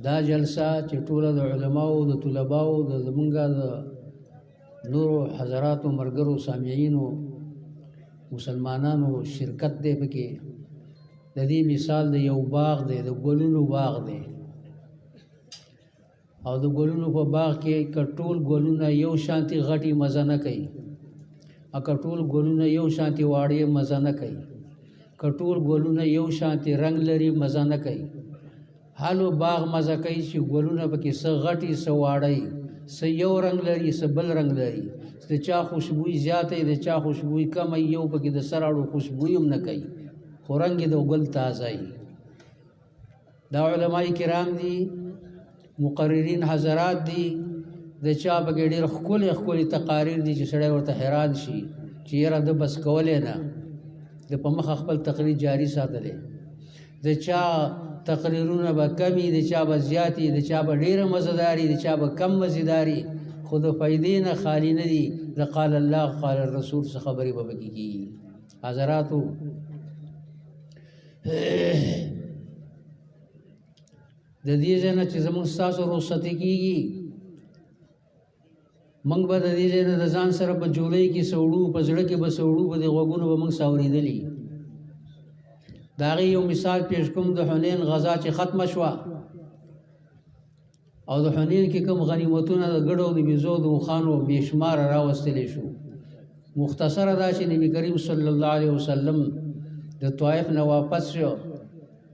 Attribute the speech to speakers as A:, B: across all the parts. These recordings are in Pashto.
A: دا جلسه چې ټوله د علماو د طلباو د زمونږه د نورو حضراتو مرګرو سامعینو مسلمانانو شرکت دی پکې د دې مثال د یو باغ دی د ګلونو باغ دی او د ګلونو په باغ کې کټول ګلونه یو شانتي غټي مزه نه کوي او کټول ګلونه یو شانتي واړې مزه نه کوي کټول ګلونه یو شانتي رنگ لري مزه نه کوي حالو باغ مزه کوي چې ګلونه پکې څه غټي څه واړی څه یو رنگ لري څه بل رنگ لري د چا خوشبوئی زیاته د چا خوشبوئی کم یو پکې د سراړو خوشبوئی هم نه کوي خو رنگ د ګل تازه دا علماء کرام دي مقررین حضرات دي د چا پکې ډېر ښکلي تقاریر دي چې سړی ورته حیران شي چې یاره د بس کولې نه د په مخ خپل تقریر جاری ساتلی د چا تقریرونه به کمی د چا به زیاتی د چا به ډیره مزداري د چا به کم مزداري خود فائدې نه خالی نه دي د قال الله قال الرسول څخه خبرې به پکې کېږي حضراتو د دې ځای نه چې زموږ ستاسو رخصتي کېږي موږ به د دې ځای نه د ځان سره په جولۍ کې سوړو په زړه کې به سوړو په دې غوږونو به موږ ساورېدلي د هغې یو مثال پیش کوم د حنین غزا چې ختمه شوه او د حنین کې کوم غنیمتونه د ګډو د بیزو د اوښانو بې شماره راوستلی شو مختصره دا چې نبي کریم صلی الله علیه وسلم د طائف نه واپس شو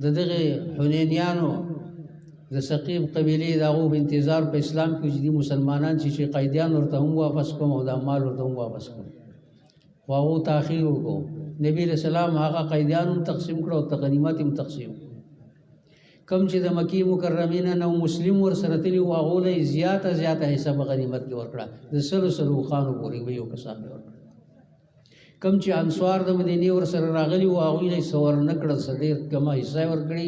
A: د دغې حنینیانو د ثقیف قبیلې د هغو په انتظار په اسلام کې چې دي مسلمانان چې قیدیان ورته هم واپس کوم او دا مال ورته هم واپس کوم خو هغو تاخیر وکړو نبی علیہ السلام هغه قیدیان هم تقسیم کړو او غنیمت هم تقسیم کم چې د مکی مکرمې نه نو مسلم ورسره تلي وو هغو له زیاته حساب غنیمت کې ورکړه د سلو خانو پورې به یو کسان یې ورکړه کم چې انصار د مدینې ورسره راغلي وو هغوی له څه ورنه کړل څه ډېر کمه حصه یې ورکړي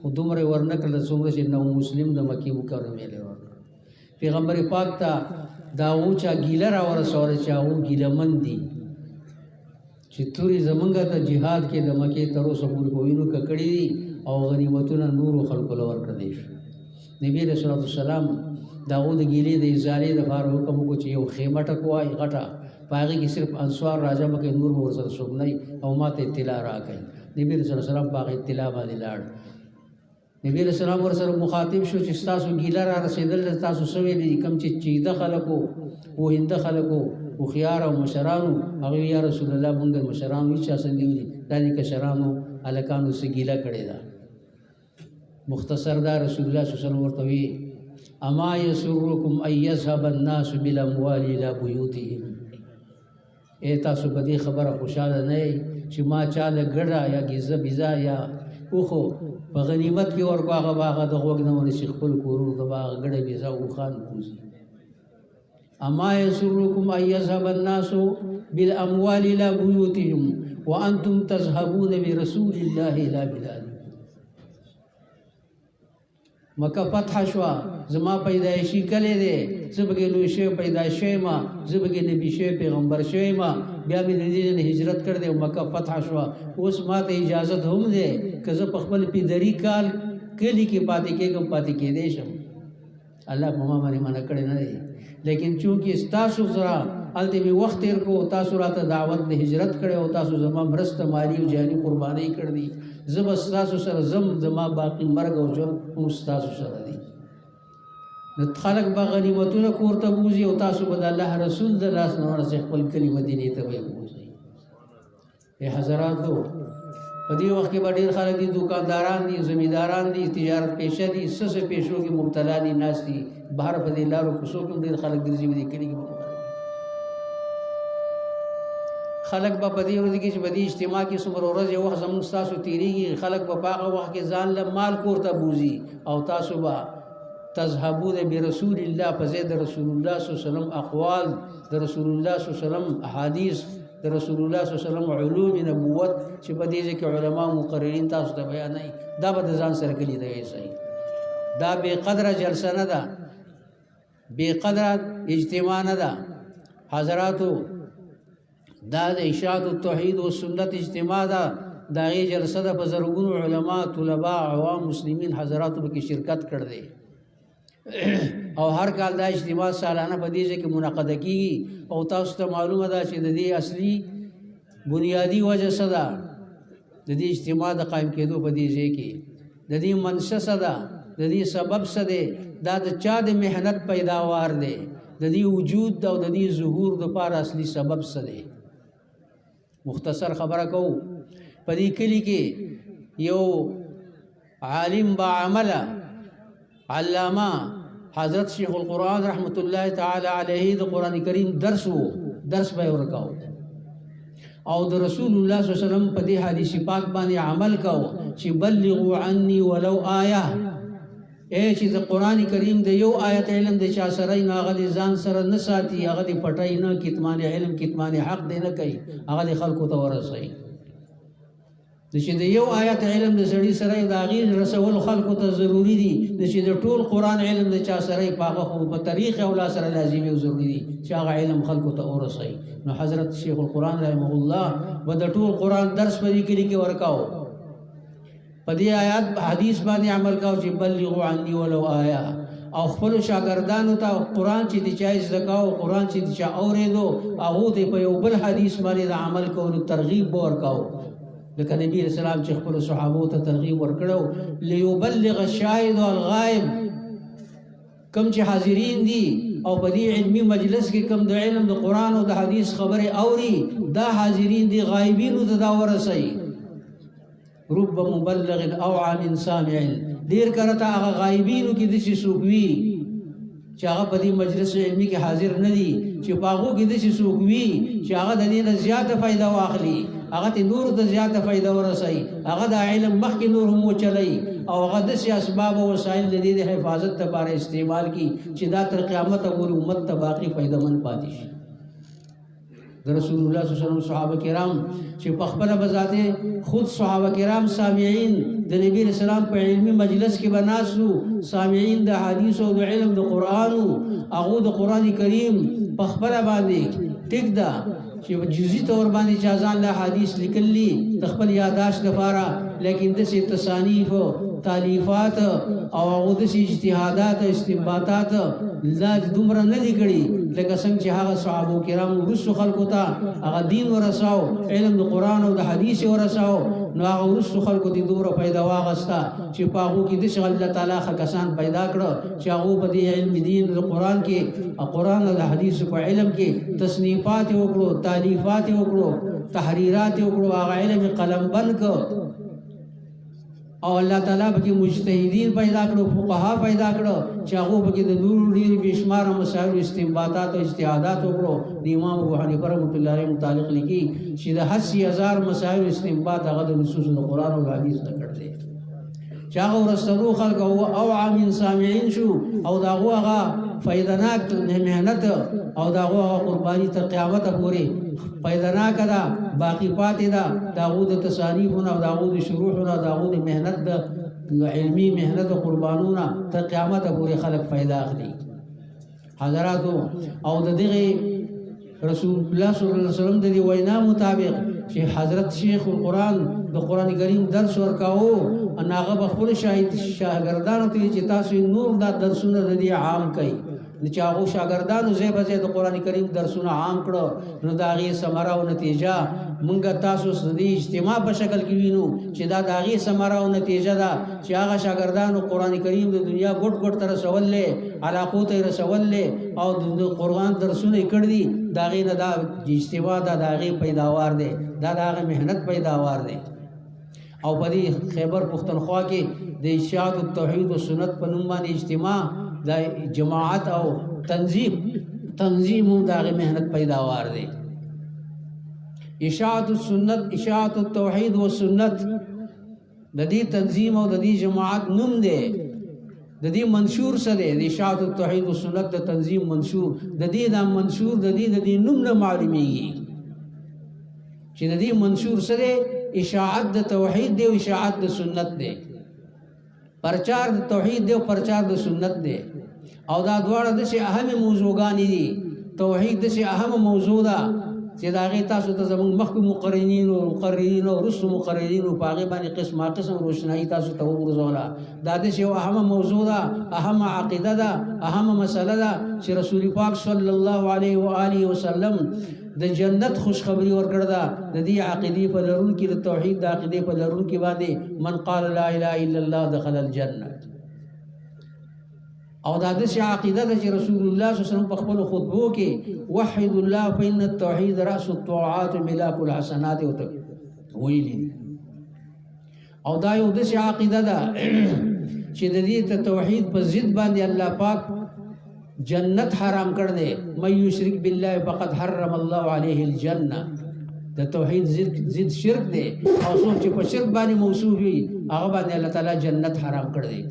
A: خو دومره ورنه کړل څومره چې نو مسلم د مکې مکرمې له ورکړه پیغمبر پاک ته دا هغو چا ګیله راورسوله چې هغو ګیلهمن دي چې تورې زمونږ ته جهاد کې د مکې تر اوسه پورې په وینو ککړي دي او غنیمتونه نورو خلکو له ورکړی شو نبي علیه الصلاة والسلام د هغو د ګیلې د ازالې دپاره حکم وکړو چې یو خیمه ټکوای غټه په هغې کې صرف انصار راجمع کوي نور به ورسره څوک نه او ما ته اطلاع راکوي نبي علیه السلام په هغه اطلاع باندې لاړ نبی علیہ السلام ورسره مخاطب شو چې ستاسو ګیله را رسېدل تاسو څه ویلي دي کوم چې چیده خلکو پوهنده خلکو هوښیار او مشرانو هغه یا رسول الله مونږ مشرانو هېڅ چا څه نه ویلي دا دې کشرانو هلکانو څه ګیله کړې ده مختصر دا رسول الله صلی الله علیه وسلم ورته وی اما یسرکم ان یذهب الناس بالاموال الى بیوتهم ای تاسو په دې خبره خوشحاله نه یئ چې ما چا له ګډه یا ګیزه بیزه یا اوخو په غنیمت کې ورکو هغه به هغه د غوږ نه ونیسي خپل کورونو ته به هغه ګډه بیزه اوښان بوځي اما یسرکم ان یذهب الناس بالاموال الى بیوتهم وانتم تذهبون برسول الله الى بلادکم مکه فتح شوه زما پیدایشي کلی دی زه پکې لوی شوی پیدا شوی ما زه پکې نبي شوی پیغمبر شوی ما بیا مې د دې نه هجرت کړ دی مکه فتح شوه اوس ما ته اجازت هم دی که زه په خپل پیدري کال کلي کې پاتې کېږم پاتې کېدی شم الله په ما باندې منع کړی نه دی لیکن چونکې ستاسو سره هلته مې وخت تېر کړو تاسو راته دعوت د هجرت کړی او تاسو زما مرسته مالي او جاني قربانۍ کړې دي زه به ستاسو سره ځم زما باقي مرګ او ژوند هم ستاسو سره دی خلک به غنیمتونه کور ته بوځي او تاسو به د الله رسول د لاس نه ورسې خپل کلي مدینې ته به یې بوځئ ای حضراتو په دې وخت کې به ډېر خلک دي دوکانداران دي زمینداران دي تجارت پیشه دي څه پیشو کې مبتلا دي ناست دي بهر په دې لارو کوڅو کې ډېر خلک ګرځي په دې کلي کې خلک به په دې ورځ کې چې په دې اجتماع کې څومره ورځې وخت زموږ ستاسو تېرېږي خلک به په هغه وخت کې ځان له مال کور ته بوځي او تاسو به تذهبون برسول الله په ځای د رسول الله صلی الله علیه وسلم اقوال د رسول الله صلی الله علیه وسلم احادیث د رسول الله صلی الله علیه وسلم علوم نبوت چې په دې کې علما مقررین تاسو ته بیانوي دا به د ځان سره کلی دی صحیح دا بې قدره جلسه نه ده بې قدره اجتماع نه ده حضراتو دا د اشاعت التوحید و سنت اجتماع ده دا غي جلسه د بزرګونو علما طلباء عوام مسلمین حضرات به کې شرکت کړ دي او هر کال دا اجتماع سالانه په دې کې منعقد کیږي او تاسو ته معلومه ده چې د دې اصلي بنیادی وجه صدا د دې اجتماع د قائم کېدو په دې کې د دې منشأ صدا د دې سبب صدا دا د چا د مهنت پیداوار دی د دې وجود او د دې ظهور د پاره اصلي سبب صدا مختصر خبره کو په دې کلی کې یو عالم با عمله علامہ حضرت شیخ القرآن رحمت الله تعالی علیه د قران کریم درس به ورکاو او د رسول الله صلی الله علیه وسلم په دې حدیث پاک باندې عمل کاو چې بلغوا عني ولو آیه چې د قران کریم د یو آیت علم د چا سره نه غلي ځان سره نه ساتي هغه د پټای نه کتمان علم کتمان حق دی نه کوي هغه د خلکو ته ورسوي د چې د یو آیت علم د سړي سره د غیر رسول خلکو ته ضروری دي د چې د ټول قران علم د چا سره پاغه خو په طریق او لا سره لازمي او ضروری دي چې هغه علم خلکو ته ورسوي نو حضرت شیخ القرآن رحمه الله و د ټول قران درس په دې کې ورکاو په دې آیات حدیث باندې عمل کاو چې بلغوا عني ولو آیا او خپل شاګردانو ته قران چې د چا زکاو قران چې د چا اوریدو هغه ته په یو بل حدیث باندې د عمل کولو ترغیب ورکاو لکه نبی رسول الله چې خپل صحابه ته ترغیب ورکړو ليبلغ الشاهد والغائب کم چې حاضرین دي او په دې علمي مجلس کې کم د علم د قران او د حدیث خبره اوري دا حاضرین دي غایبین ته دا ورسي رب مبلغ او عام سامع ډیر کرتا هغه غایبینو کې د شي سوقوي چې هغه په دې مجلس علمي کې حاضر نه دي چې پاغو کې د شي سوقوي چې هغه د دې نه زیاته فائدہ واخلي هغه ته نور د زیاته فائدہ ورسي هغه د علم مخکې نور هم چلای او هغه د سي اسباب او وسایل د دې حفاظت لپاره استعمال کی چې دا تر قیامت پورې امت ته باقی فائدہ مند پاتې شي د رسول الله صلی الله علیه وسلم صحابه کرام چې په خپل بذاته خود صحابه کرام سامعين د نبی رسول الله په علمي مجلس کې بناسو سامعين د حدیث او د علم د قران او د قران کریم په خپل باندې ټیک دا چې جزئی تور باندې ځان له حدیث لیکلي تخپل یاداشت لپاره لیکن د سي تصانیف تالیفات او هغه د اجتهادات استنباطات لا دومره نه دي کړي لکه څنګه چې هغه صحابه کرام رسو خلکو ته هغه دین ورساو علم د قران او د حدیث ورساو نو هغه رسو خلکو دي دومره پیدا واغستا چې په هغه کې د الله تعالی کسان پیدا کړو چې هغه په دې علم دین د قران کې قران او د حدیث په علم کې تصنیفات وکړو تالیفات وکړو تحریرات وکړو هغه علم قلم بند کړو او الله تعالی به مجتهدین پیدا کړو فقها پیدا کړو چې هغه به د نور ډیر بشمار مسائل استنباطات او اجتهادات وکړو د امام ابو حنیفه رحمۃ اللہ علیہ متعلق لیکي چې د 80000 مسائل استنباط هغه د نصوص د قران او حدیث نه کړل چې هغه ورسره خلق او عام سامعين شو او دا هغه فائدناک مهنت او دا هغه قرباني تر قیامت پورې فائدناک دا باقی پاتې دا داوود تصانیفونه او داوود شروحونه داوود مهنت د علمی مهنت او قربانونه تر قیامت پورې خلق فائدہ اخلي حضرات او د دغه رسول الله صلی الله علیه وسلم د وینا مطابق چې حضرت شیخ القرآن د قران کریم درس ورکاو ان هغه خپل شاګردانو ته چې تاسو نور دا درسونه د دې عام کړئ چې هغه شاګردانو زې به د قران کریم درسونه عام کړو نو دا غي ثمره او نتیجه مونږ تاسو د اجتماع په شکل کې وینو چې دا د غي ثمره او نتیجه ده چې هغه شاګردانو قران کریم د دنیا ګډ ګډ تر رسوللې علاقو ته رسوللې او د قران درسونه کړ دي دا غي نه دا اجتماع دا غي پیداوار دي دا غي مهنت پیداوار دي او په دې خیبر پختونخوا کې د اشاعت التوحید او سنت په نوم باندې اجتماع د جماعت او تنظیم داغه مهنت پیداوار دي اشاعت السنت اشاعت التوحید و سنت د دې تنظیم او د دې جماعت نوم دی د دې منشور سره د اشاعت التوحید و سنت د تنظیم منشور د دې د منشور د دې نوم نه معلومیږي چې د دې منشور سره اشاعت د توحید دی او اشاعت د سنت دی پرچار د توحید دی او پرچار د سنت دی او دا دواړه د شي اهم موضوعګان دي توحید د شي اهم موضوع ده چې دا غي تاسو ته زموږ مخکې مقررین او مقررین او رسو مقررین او پاغه باندې قسم روشنايي تاسو ته ورزولا دا د یو اهم موضوع ده اهم عقیده ده اهم مسله ده چې رسول پاک صلی الله علیه و آله وسلم د جنت خوشخبری ورکړه ده د دې عقیده په لرون کې د توحید د عقیده په لرون کې باندې من قال لا اله الا الله دخل الجنه او دا د عقیده ده چې رسول الله صلی الله علیه وسلم په خپل خطبو کې وحید الله فإن التوحید رأس الطاعات ملاك الحسنات ویلي او دا یو د عقیده ده چې د دې توحید په ضد باندې الله پاک جنت حرام کړ دې مَن یشرک بالله فقد حرم الله عليه الجنه د توحید ضد شرک دی او څوک چې په شرک باندې موصوف وي هغه باندې الله تعالی جنت حرام کړ دی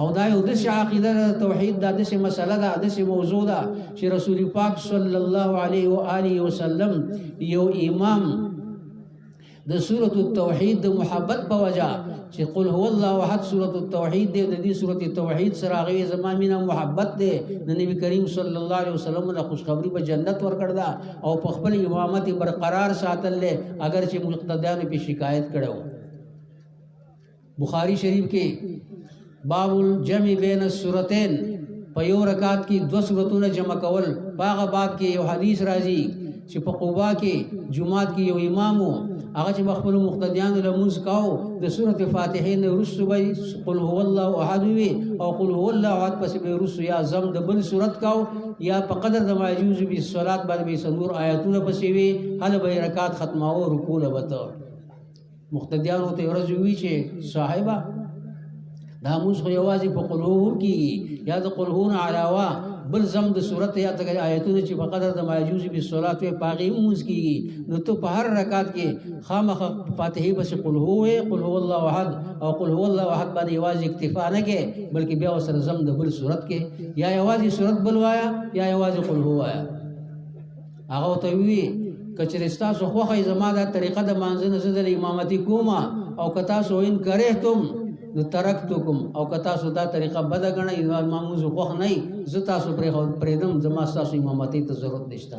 A: او دا یو د عقیده د توحید د مسله ده د موضوع ده چې رسول پاک صلی الله علیه و آله وسلم یو امام د سورۃ التوحید د محبت په وجه چې قل هو الله احد سورۃ التوحید د دې سورۃ التوحید سره هغه زمامینه محبت ده د نبی کریم صلی الله علیه وسلم له خوشخبری په جنت ورکړه ده او په خپل امامت برقرار ساتل له اگر چې مقتدیانو په شکایت کړو بخاری شریف کې باب الجمع بین السورتين په یو رکعت کې دو سورتونه جمع کول باغ باب کې یو حدیث راځي چې په قباء کې جمعات کې یو امامو هغه چې خپل مقتدیانو له موږ کاو د سورته فاتحه نه رسو به قل هو الله احد وي او قل هو الله احد پس به رسو یا زم د بل سورت کاو یا په قدر د معجوز به صلات باندې سنور آیاتونه پسې وي هله به رکعات ختماو رکوع لبته مقتدیانو ته ورځوي چې صاحبہ دا موږ خو یوازې په قل هو کې یا د قل هو علاوه بل زم د صورت یا د آیتونو چې په قدر د معجوز به صلات په پاغي موږ کیږي نو ته په هر رکعت کې خامخ فاتحه بس قل هو الله احد او قل هو الله احد باندې یوازې اکتفا نه کې بلکې بیا سره زم د بل صورت کې یا یوازې صورت بل وایا یا یوازې قل هو وایا هغه ته وی کچرستا سو خو خې زما د طریقه د مانځنه زده امامتي کومه او کتا سو ان کرهتم نو ترکتکم او کتا سو دا طریقه بد غنئ اماموز خوخ نه زتا سو پرېدم زما تاسو امامتي ته ضرورت نشته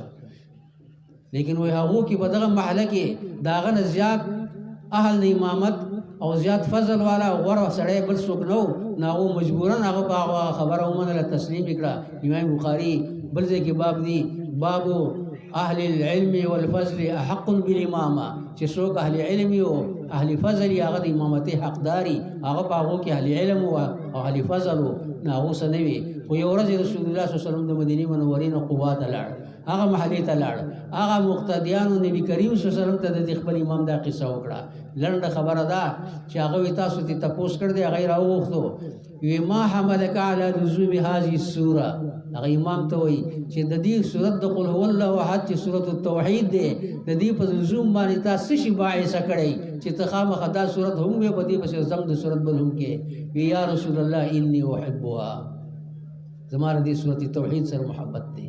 A: لیکن وای هغه کې بدغه محله کې داغه زیات اهل امامت او زیات فضل والا غره سړی بل څوک نو ناغو مجبورن هغه خبره ومنله تسلیم کړه امام بخاری بل ځای کې باب دی بابو اهل العلم والفضل احق بالامامه چې څوک اهل علم او اهل فضل هغه د امامتي حقداري هغه باغو کې اهل علم او اهل فضل ناغو سنوي خو یو ورځ رسول الله صلی الله علیه وسلم د مدینه منورې نه قباء ته لاړ هغه محلي ته لاړ هغه مقتدیانو نبی کریم صلی الله علیه وسلم ته د خپل امام دا قصه وکړه لنډه خبره ده چې هغه تاسو ته تپوس کړ دی غیر اوختو وی ما حملک علی لزوم هذه السوره هغه امام ته وی چې د دې سورۃ د قل هو الله احد چې سورۃ التوحید ده د دې په لزوم باندې تاسو شي باعث کړی چې تخامه خدا سورۃ هم به په دې پس زم د سورۃ بل هم کې وی یا رسول الله انی احبها زماره دې سورۃ توحید سره محبت ده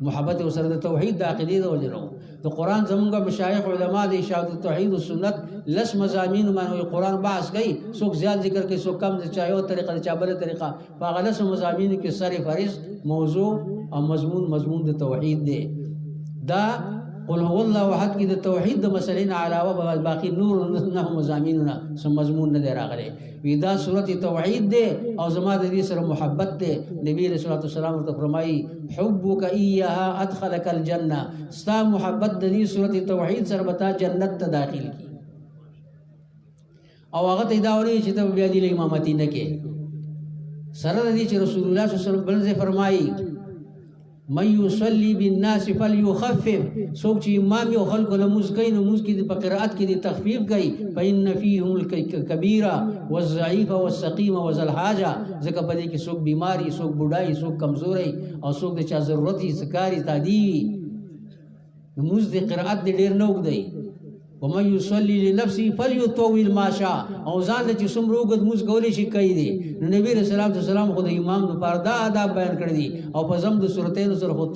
A: محبت سره د توحید د عقیده د وجنو د قران زمونږ مشایخ علما د اشاعت التوحید او سنت لس مزامین باندې قران بحث کوي څوک زیات ذکر کوي څوک کم چایو طریقه چابله طریقه په غلس مزامین کې سره فارض موضوع او مضمون د توحید دی دا قل هو الله احد کې د توحید د مسلې علاوه باقي نور نه مزامینونه سم مضمون نه راغلي وی دا سورۃ توحید دی او زما د دې سره محبت دی نبی رسول الله صلی الله علیه وسلم ته فرمایي حبک ایها ادخلک الجنه ستا محبت د دې سورۃ توحید سره به تا جنت ته داخل کی او هغه ته دا وایي چې ته بیا دې امامتی نه کې سره د دې چې رسول الله صلی الله علیه وسلم بل ځای فرمایي من يصلي بالناس فليخفف سوق چې امام یو خلق له موږ کوي نو موږ کې په قرائت کې د تخفیف کوي فإن فيهم الكبيره والضعيف والسقيم وذل حاجه ځکه په دې کې څوک بیماری څوک بډای څوک کمزوري او څوک د چا ضرورت یې سکاري تادي موږ د قرائت ډېر نه وګدي ومن يصلي لنفسه فليطول ما شاء او ځان له چې څومره وګد موږ کولې شي کوي دي نو نبی رسول الله صلی الله علیه وسلم خو د امام لپاره دا آداب بیان کړی دي او په زم د سورتینو سره خو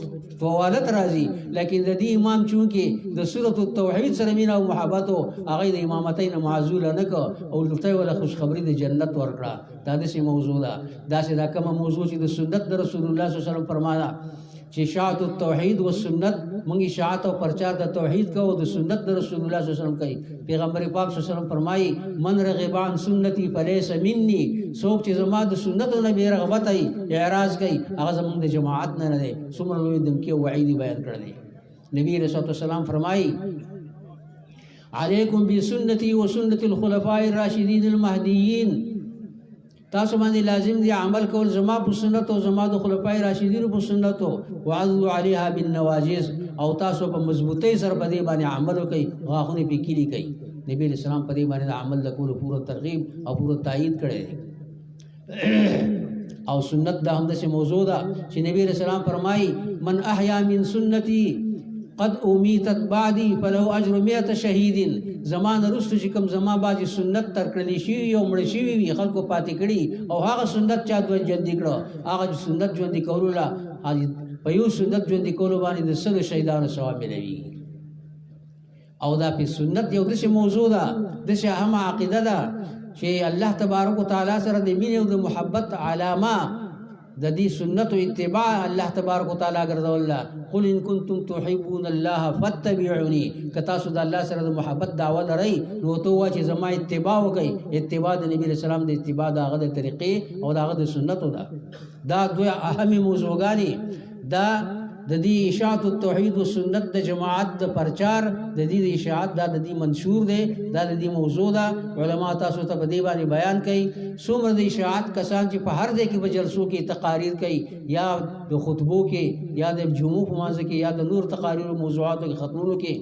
A: فوالت راځي لیکن د دې امام چونکه د سورۃ التوحید سره مینا او محبت او هغه د امامتین معزول نه کو او لته ولا خوش خبری د جنت ورکړه دا د موضوع ده دا چې دا کوم موضوع چې د سنت د رسول الله صلی الله علیه وسلم فرمایا چې اشاعت التوحید و سنت مونږ اشاعت او پرچار د توحید کو د سنت د رسول الله صلی الله علیه وسلم کوي. پیغمبر پاک صلی الله علیه وسلم فرمایي من رغب عن سنتي فليس مني، څوک چې زما د سنتو نه بې رغبت ای اعراض کوي هغه زمونږ د جماعت نه نه دی. څومره لوی دمکی او وعید بیان کړی دی. نبی رسول الله سلام فرمایي علیکم بسنتی و سنت الخلفاء الراشدین المهدیین، تاسو باندې لازم دی عمل کول زما په سنت او زما د خلفای راشدین په سنت او وعضوا علیها بالنواجذ، او تاسو په مضبوطی سره په دې باندې عمل وکړئ، غاښونه په کلی کوي. نبی اسلام په دې باندې عمل وکړو پوره ترغیب او پوره تایید کړی. او سنت دا هم د موضوع ده چې نبی اسلام فرمایي من احیا من سنتی قد امیتت بعدی فله اجر 100 شهید، زمان رستو چې کوم زما باندې سنت تر کړلی شي او مړ شي وي خلکو پاتې کړي او هغه سنت چا د ژوند کړو، هغه سنت ژوند کولو لا په یو سنت ژوند کولو باندې د 100 شهیدانو ثواب ملوي. او دا په سنت یو د موضوع ده، د اهم عقیده ده چې الله تبارک وتعالى سره د مینې او د محبت علامه د دې سنت او اتباع الله تبارک وتعالى ګرځول. قل ان کنتم تحبون الله فاتبعوني، کتا سود الله سره د محبت دعوه لري نو ته وا چې زما اتباع وکي. اتباع د نبی رسول الله د اتباع د هغه طریقې او د هغه د سنتو ده. دا دوه اهم موضوعګانی دا د دې اشاعت التوحید او سنت د جماعت د پرچار د دې اشاعت د دې منشور دی، دا د دې موضوع ده. علما تاسو ته په دې باندې بیان کوي. څومره د اشاعت کسان چې په هر ځای کې په جلسو کې تقاریر کوي یا د خطبو کې یا د جمعو په مانځ کې یا د نور تقاریر او موضوعاتو کې ختمونو کې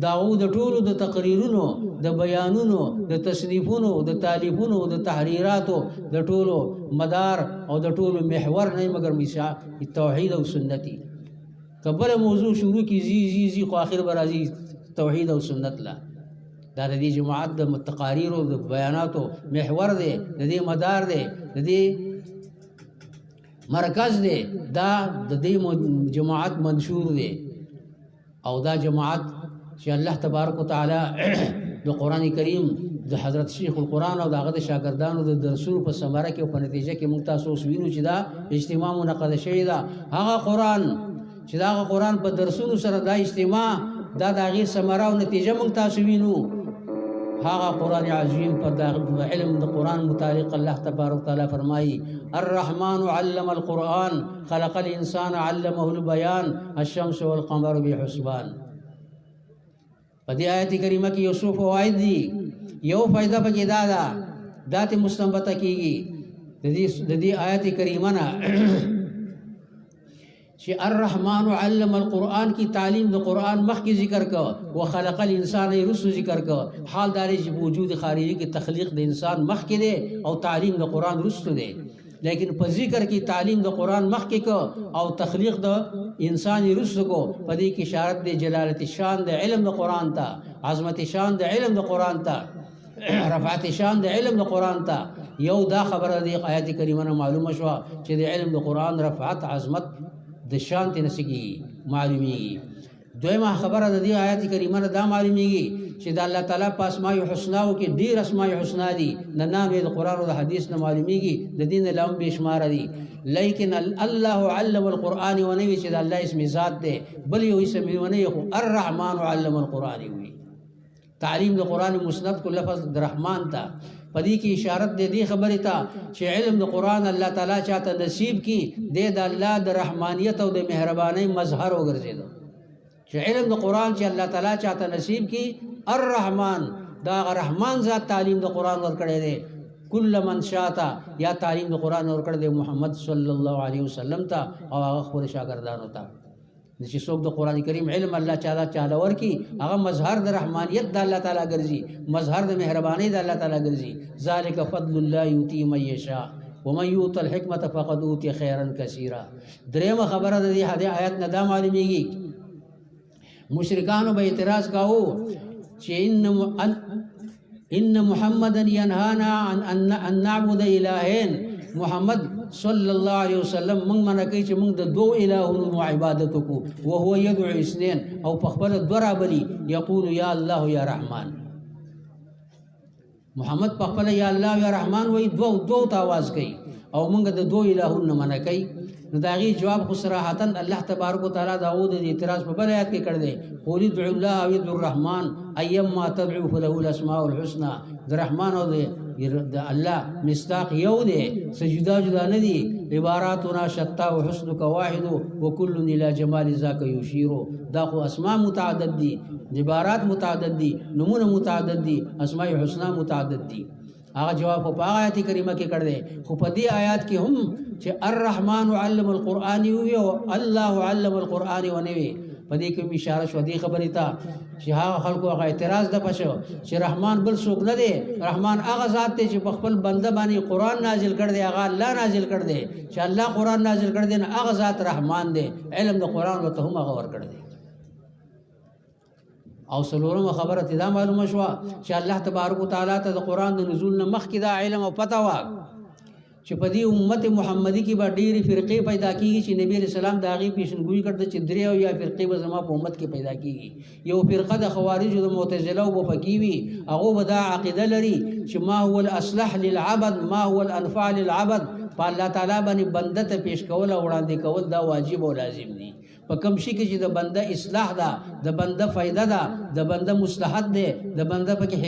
A: داو د ټولو د تقریرونو د بیانونو د تصنیفونو د تالیفونو د تحریراتو د ټولو مدار او د ټولو محور نه مگر توحید او سنتي. کبل موضوع شروع کی زی خو اخر برازي توحید او سنت لا دا د دې جماعت د تقاریر او د بیاناتو محور دی، د دې مدار دی، د دې مرکز دی. دا د دې جماعت منشور دی او دا جماعت چې الله تبارک وتعالى د قران کریم د حضرت شیخ القرآن او دغه د شاګردانو د درسونو په ثمره کې او په نتیجه کې موږ تاسو وینو چې دا اجتماع منعقد شوی دا هغه قرآن چې دا قرآن په درسونو سره دا اجتماع دا د هغې ثمره او نتیجه موږ تاسو وینو. هغه قرآن عظیم پر علم د قرآن متعلق الله تبارک وتعالى فرمایي الرحمن علم القرآن خلق الانسان علمه البيان الشمس والقمر بحسبان. په دې آیت کریمه کې یو څو فواید دي. یو فائدہ پکې دا ده ذات مستنبطه کیږي د دې آیت کریمه نه چې الرحمن علم القرآن کی تعلیم د قرآن مخ کی ذکر کا وخلق الانسان رسو ذکر کا. حال داري چې وجود خارجي کی تخلیق د انسان مخ کې دی او تعلیم د قرآن رسو دی، لیکن په ذکر کې تعلیم د قرآن مخ کې کو او تخلیق د انسان رسو کو. په دې کې اشاره د جلالت شان د علم د قرآن ته، عظمت شان د علم د قرآن ته، رفعت شان د علم د قرآن ته. یو دا خبره د آیت کریمه معلومه شو چې د علم د قرآن رفعت عظمت د شان ته نسګي معلومیږي. دویمه خبره د دې آیت کریمه دا معلومیږي چې د الله تعالی په اسماء الحسنا او کې ډیر اسماء الحسنا دي، نه د قرآن او د حدیث نه معلومیږي، د دین له هم بشمار دي. لیکن الله علم القرآن و نوی چې د الله اسم ذات دی، بل یو اسم ونه یو الرحمن علم القرآن وي. تعلیم د قرآن مسند کو لفظ د رحمان ته پدې کې اشاره دې خبره ته چې علم د قرآن الله تعالی چاته نصیب کی د الله د رحمانیت او د مهرباني مظهر وګرځیدو. چې علم د قرآن چې الله تعالی چاته نصیب کی الرحمن دا رحمان ذات تعلیم د قرآن ورکړي دی. کل من شاتا یا تعلیم د قرآن ورکړي دی محمد صلی الله علیه وسلم ته او هغه خپل شاګردانو ته. چې څوک د قرآن کریم علم الله چاله ورکی هغه مظهر د رحمانیت د الله تعالی ګرځي، مظهر د مهرباني د الله تعالی ګرځي. ذالک فضل الله یؤتی من یشاء ومن یؤت الحکمة فقد اوتی خیرا کثیرا. دریمه خبره د دې آیت نه دا معلومیږي مشرکانو به اعتراض کاوه چې ان محمدا ينهانا عن ان نعبد الهين. محمد صلی الله علیه وسلم موږ منع کوي چې موږ د دوه الهونو عبادت وکړو، وهو يدعو اثنين او په خپل دوه بلی یقول یا الله یا رحمان. محمد په خپل یا الله یا رحمان وایي دوه ته आवाज کوي او موږ د دوه الهونو منع کوي نو دا غي جواب خو صراحتا الله تبارک وتعالى داوود د اعتراض په بل آیات کې کړ دی قول ادعوا الله او ادعوا الرحمن ايما تدعوا فله الاسماء الحسنى د رحمان او د الله مصداق یو دی سجدا جدا نه دي عباراتنا شتا وحسنك واحد وكل الى جمال ذاك يشير دا خو اسماء متعدد دي عبارات متعدد دي نمونه متعدد دي اسماء الحسنى متعدد دي هغه جواب په آیات کریمه کې کړ دې خو په دې آیات کې هم چې الرحمن علم القرآن او الله علم القرآن ونوي په دې کې اشاره شو دې خبرې ته چې هغه خلکو هغه اعتراض د پښو چې رحمان بل څوک نه دی رحمان هغه ذات دی چې په خپل بنده باندې قرآن نازل کړ دی هغه الله نازل کړ دی چې الله قرآن نازل کړ دی نه هغه ذات رحمان دی علم د قرآن وته هم هغه ور کړ دی او سلورم خبره ته دا معلومه شو چې الله تبارک وتعالى ته د قران د نزول نه مخکې دا علم او پتا و چې په دې امت محمدي کې به ډېری فرقې پیدا کیږي چې نبی رسول الله دا غي پیشنګوئی کړد چې درې او یا فرقې به زما په امت کې پیدا کیږي یو فرقه د خوارج او د معتزله او بفقيوي هغه به دا عقیده لري چې ما هو الاصلح للعبد ما هو الانفع للعبد په الله تعالی باندې بنده ته پیش کول او وړاندې کول دا واجب او لازم دي په کوم شي کې چې د بنده اصلاح ده د بنده فائدہ ده د بنده مصلحت ده د بنده پکې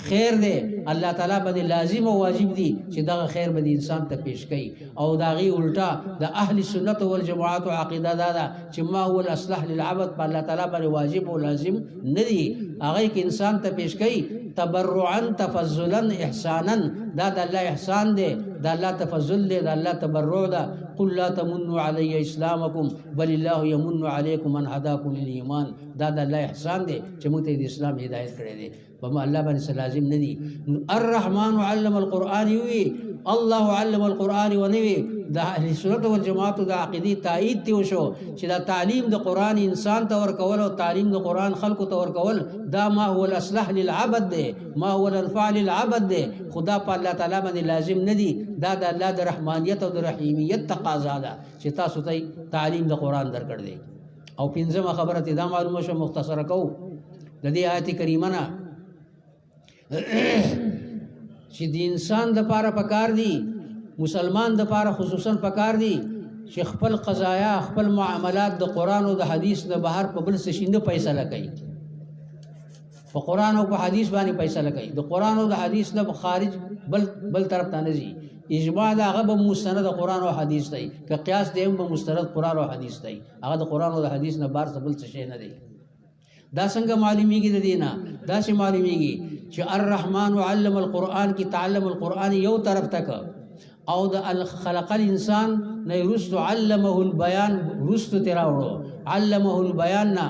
A: خیر دی الله تعالی باندې لازم او واجب دي چې دا خیر به انسان ته پیش کړي او دا غي الټا د اهل سنت والجماعت عقیده دا چې ما هو الاصلح للعبد په الله تعالی باندې واجب او لازم نه دي هغه کې انسان ته پیش کړي تبرعا تفضلا احسانا دا د الله احسان دی دا الله تفضل دی دا الله تبرع ده قل لا تمنوا علي اسلامكم بل الله يمن عليكم ان هداكم للايمان دا د الله احسان دی چې موږ ته د اسلام هدایت کړی دی بما الله باندې لازم ندي الرحمن علم القرآن وي الله علم القرآن ونوي دا اهل سنت والجماعت دا عقیدی تایید دی وشو چې دا تعلیم د قرآن انسان ته ورکول او تعلیم د قرآن خلق ته ورکول دا ما هو الاصلح للعبد دی ما هو الانفع للعبد دی خدا په الله تعالی باندې لازم ندي دا د الله د رحمانیت او د رحیمیت تقاضا ده چې تاسو ته تعلیم د قرآن درکړ دی او پنځمه خبره ته دا معلومه شو مختصره کو د دې آیت کریمه نه چې د انسان د پاره پکار دی مسلمان د پاره خصوصا پکار دی چې خپل قضایا خپل معاملات د قران او د حدیث نه بهر په بل څه شینده فیصله کوي په قران او په حدیث باندې فیصله کوي د قران او د حدیث نه خارج بل طرف ته نه ځي اجماع دا هغه مستند قران او حدیث دی که قیاس دی هم مستند قران او حدیث دی هغه د قران او د حدیث نه بهر څه بل څه شی نه دی دا څنګه معلومیږي د دینه دا څه معلومیږي چې الرحمن علم القرآن کی تعلم القرآن یو طرف تک او د خلق الانسان نه رست علمه البیان رست تراوړو علمه البیان نه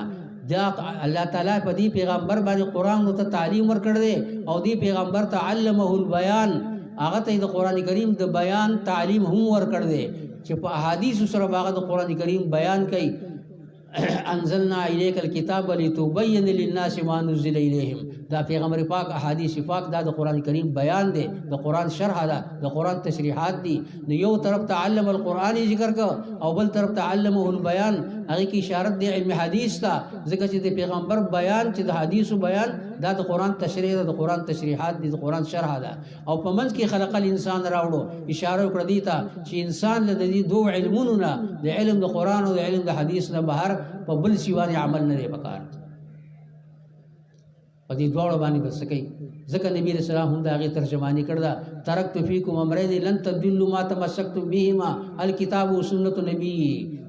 A: دا الله تعالی په دې پیغمبر باندې قرآن ته تعلیم ورکړ دی او دې پیغمبر ته علمه البیان هغه ته د قرآن کریم د بیان تعلیم هم ورکړ دی چې په احادیث سره هغه د قرآن کریم بیان کوي انزلنا الیک الكتاب لتبین للناس ما نزل الیهم دا پیغمبر پاک احادیث پاک دا د قران کریم بیان دی د قران شرح ده د قران تشریحات دي نو یو طرف تعلم القرآن ذکر کا او بل طرف تعلمه البیان هغه کی اشاره دی علم حدیث ته ځکه چې د پیغمبر بیان چې د حدیثو بیان دا د قران تشریح ده د قران تشریحات دي د قران شرح ده او په منځ کې خلق الانسان راوړو اشاره وکړه دی ته چې انسان له دې دوه علمونو نه د علم د قران او د علم د حدیث نه بهر په بل شی باندې عمل نه لري پکار په دې دوړ باندې بس کوي ځکه نبی رسول الله هم دا غي ترجمانی کړدا ترکت فیکم امرین لن تدلوا ما تمسکتم بهما الکتاب و سنت نبی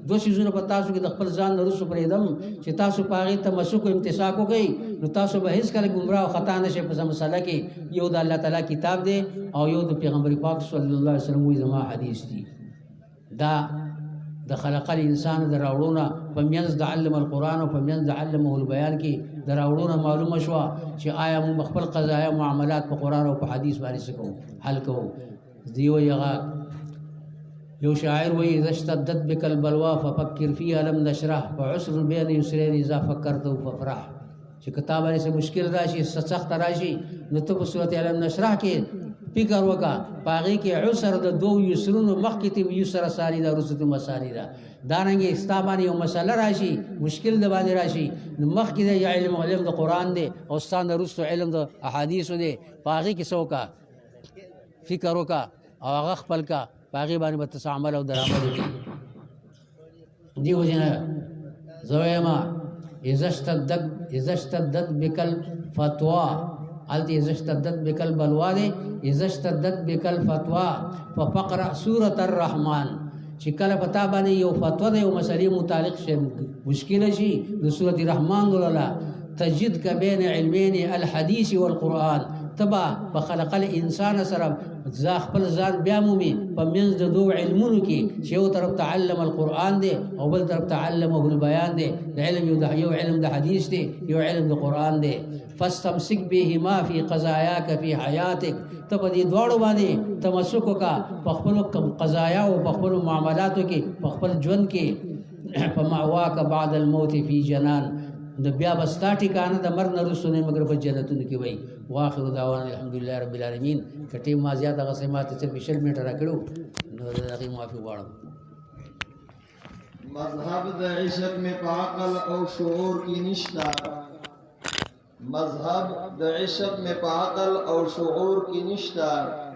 A: دو شیزونه په تاسو کې د خپل ځان نرسو پرېدم چې تاسو پاغي تمسک او امتساک وکړئ نو تاسو به هیڅ کله گمراه او خطا نشئ په مسله کې یو د الله تعالی کتاب دی او یو د پیغمبر پاک صلی الله علیه وسلم وی زما حدیث دی دا د خلق الانسان د راوړونه په میانځ د علم القرآن او په میانځ د علمه البیان کې د راوړونه معلومه شو چې آیا موږ خپل قضایا معاملات په قرآن او په حدیث باندې سکو حل کوو دیو یو شاعر وی اذا اشتدت بك البلوى ففكر فيها لم نشرح فعسر بين يسرين اذا فكرت فافرح چې کتاب باندې مشکل راشي سخت راشي نو ته په صورت علم نشرح کې فکر وکا پاغي کې عسر د دو یسرونو مخکې ته یسر ساری دا رسته مساری دا دانګي استابانی یو مسله راشي مشکل د باندې راشي نو مخکې د علم د قران دی او ستان د رسته علم د احادیث دی پاغي کې سوکا فکر وکا او هغه خپل کا باغي باندې متعامل او درآمد کی دی وجنه زویما اذا اشتدت بکل فتوا التی اذا اشتدت بکل بلوا دی اذا اشتدت بکل فتوا ففقرأ سورة الرحمن چې کله پتا باندې یو فتوا د یو مسلې متعلق شي مشکل شي د سورۃ الرحمن ولله تجد ک بین علمین الحديث والقرآن تبا بخلق الانسان سره ځا خپل ځان بیا مومي په منځ د دوه علمونو کې چې یو طرف تعلم القرآن دی او بل طرف تعلمه البيان دی علم یو علم د حدیث دی یو علم د قرآن دی فاستمسك بهما في قضاياك في حياتك تب دې دواړو باندې تمسک وکا په خپل قضایا او په خپل معاملاتو کې په خپل ژوند کې فمأواك بعد الموت في جنان د بیا بستا ټیکانه د مرګ نه وروسته نه مگر په جنتونو کې وای واخر دعوانا الحمدلله رب العالمین کټي ما زیات هغه سمات تر 20 منټه راکړو نو دغه معافي غواړم
B: مذهب د عشق میں په عقل او شعور کې نشتا مذهب د عشق میں په عقل او شعور کې نشتا